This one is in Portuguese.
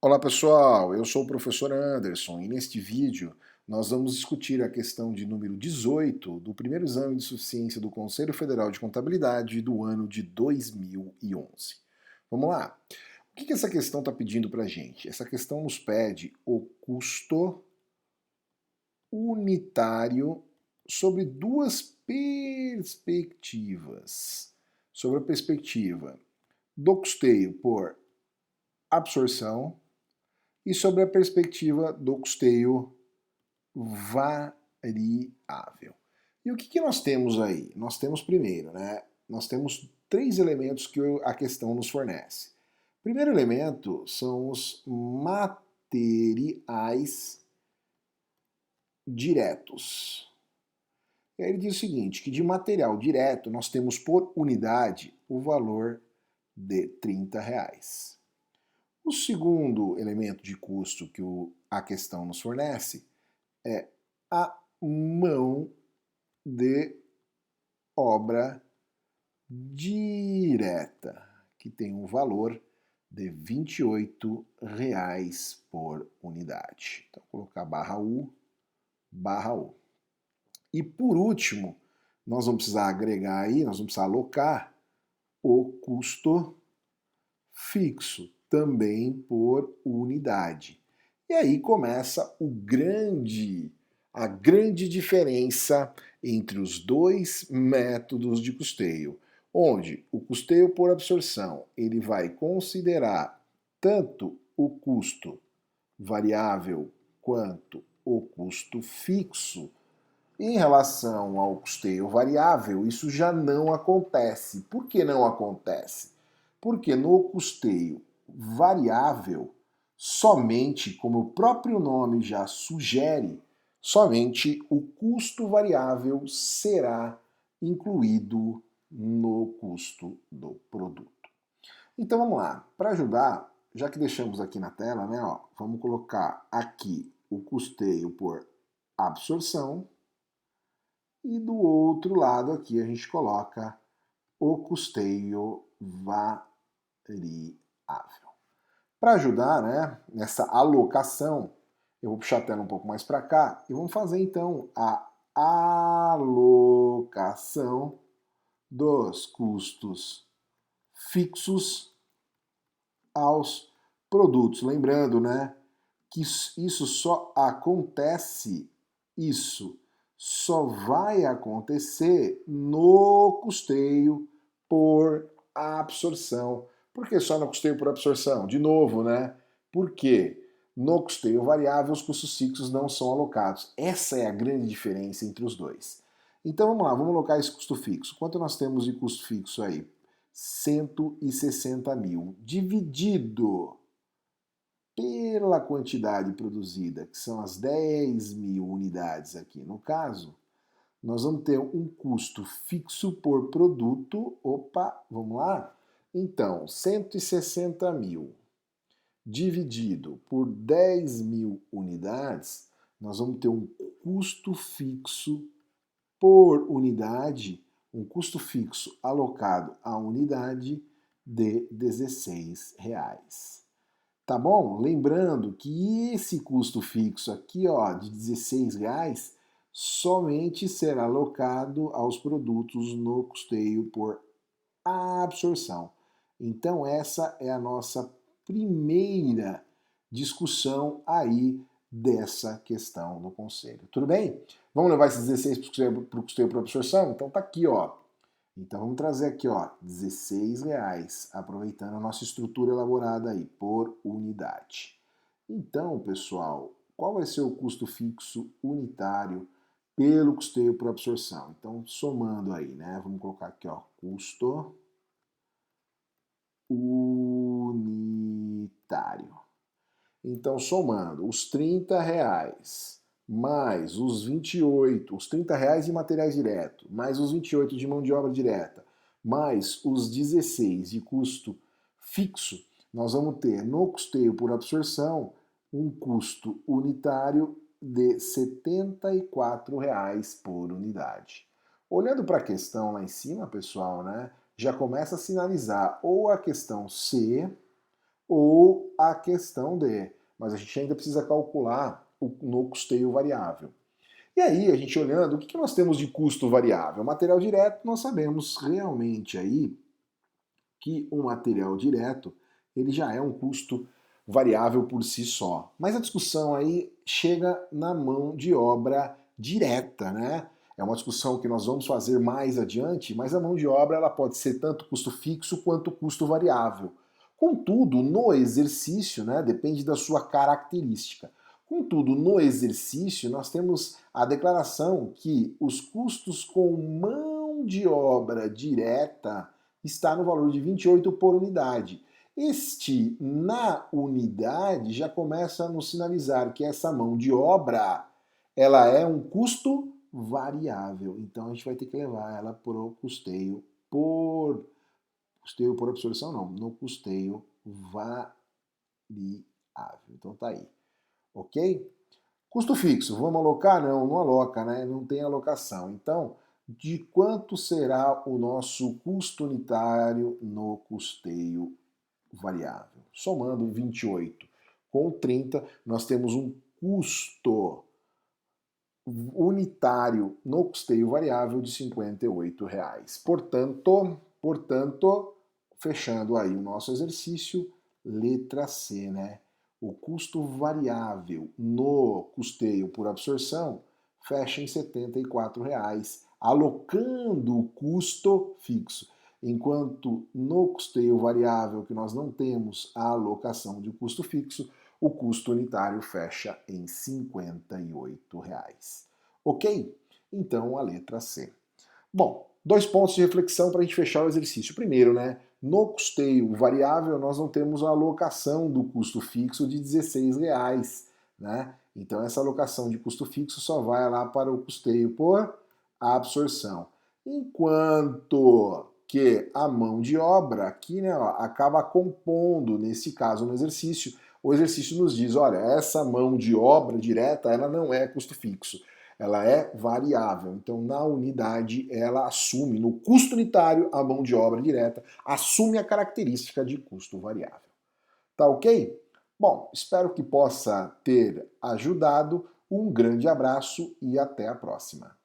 Olá pessoal, eu sou o professor Anderson e neste vídeo nós vamos discutir a questão de número 18 do primeiro exame de suficiência do Conselho Federal de Contabilidade do ano de 2011. Vamos lá? O que essa questão está pedindo para a gente? Essa questão nos pede o custo unitário sobre duas perspectivas. Sobre a perspectiva do custeio por absorção e sobre a perspectiva do custeio variável. E o que nós temos aí? Nós temos primeiro, né? Nós temos três elementos que a questão nos fornece. O primeiro elemento são os materiais diretos. E aí ele diz o seguinte, que de material direto nós temos por unidade o valor de R$30. O segundo elemento de custo que a questão nos fornece é a mão de obra direta, que tem um valor de R$28 por unidade. Então, vou colocar barra U. E por último, nós vamos precisar agregar aí, nós vamos precisar alocar o custo fixo, também por unidade. E aí começa a grande diferença entre os dois métodos de custeio, onde o custeio por absorção ele vai considerar tanto o custo variável quanto o custo fixo. Em relação ao custeio variável, isso já não acontece. Por que não acontece? Porque no custeio variável, somente, como o próprio nome já sugere, somente o custo variável será incluído no custo do produto. Então vamos lá, para ajudar, já que deixamos aqui na tela, né, ó, vamos colocar aqui o custeio por absorção e do outro lado aqui a gente coloca o custeio variável. Para ajudar, né, nessa alocação, eu vou puxar a tela um pouco mais para cá e vamos fazer então a alocação dos custos fixos aos produtos. Lembrando, né, que isso só vai acontecer no custeio por absorção. Por que só no custeio por absorção? De novo, né? Porque no custeio variável os custos fixos não são alocados. Essa é a grande diferença entre os dois. Então vamos lá, vamos alocar esse custo fixo. Quanto nós temos de custo fixo aí? 160 mil dividido pela quantidade produzida, que são as 10.000 unidades aqui no caso, nós vamos ter um custo fixo por produto. Opa, vamos lá? Então, 160 mil dividido por 10.000 unidades, nós vamos ter um custo fixo por unidade, um custo fixo alocado à unidade de R$16. Tá bom? Lembrando que esse custo fixo aqui, ó, de R$16, somente será alocado aos produtos no custeio por absorção. Então essa é a nossa primeira discussão aí dessa questão no conselho. Tudo bem? Vamos levar esses 16 para o custeio por absorção? Então tá aqui, ó. Então vamos trazer aqui, ó, R$16, aproveitando a nossa estrutura elaborada aí, por unidade. Então, pessoal, qual vai ser o custo fixo unitário pelo custeio por absorção? Então, somando aí, né, vamos colocar aqui, ó, custo unitário. Então, somando os R$30 mais os 28, os R$30 de materiais diretos, mais os 28 de mão de obra direta, mais os 16 de custo fixo, nós vamos ter no custeio por absorção um custo unitário de R$74 por unidade. Olhando para a questão lá em cima, pessoal, né, já começa a sinalizar ou a questão C ou a questão de, mas a gente ainda precisa calcular no custeio variável. E aí, a gente olhando, o que nós temos de custo variável? Material direto, nós sabemos realmente aí que o material direto, ele já é um custo variável por si só. Mas a discussão aí chega na mão de obra direta, né? É uma discussão que nós vamos fazer mais adiante, mas a mão de obra ela pode ser tanto custo fixo quanto custo variável. Contudo, no exercício, né, depende da sua característica. Contudo, no exercício, nós temos a declaração que os custos com mão de obra direta está no valor de 28 por unidade. Este na unidade já começa a nos sinalizar que essa mão de obra ela é um custo variável. Então a gente vai ter que levar ela para o custeio por absorção não, no custeio variável. Então tá aí, ok? Custo fixo, vamos alocar? Não, não aloca, né? Não tem alocação. Então, de quanto será o nosso custo unitário no custeio variável? Somando 28 com 30, nós temos um custo unitário no custeio variável de R$ 58. Portanto, fechando aí o nosso exercício, letra C, né? O custo variável no custeio por absorção fecha em R$ 74, alocando o custo fixo. Enquanto no custeio variável, que nós não temos a alocação de custo fixo, o custo unitário fecha em R$ 58. Ok? Então, a letra C. Bom, 2 pontos de reflexão para a gente fechar o exercício. Primeiro, né, no custeio variável, nós não temos a alocação do custo fixo de R$ 16, né? Então, essa alocação de custo fixo só vai lá para o custeio por absorção. Enquanto que a mão de obra aqui, né, ó, acaba compondo, nesse caso, no exercício, o exercício nos diz, olha, essa mão de obra direta, ela não é custo fixo, ela é variável. Então, na unidade, ela assume, no custo unitário, a mão de obra direta assume a característica de custo variável. Tá ok? Bom, espero que possa ter ajudado. Um grande abraço e até a próxima.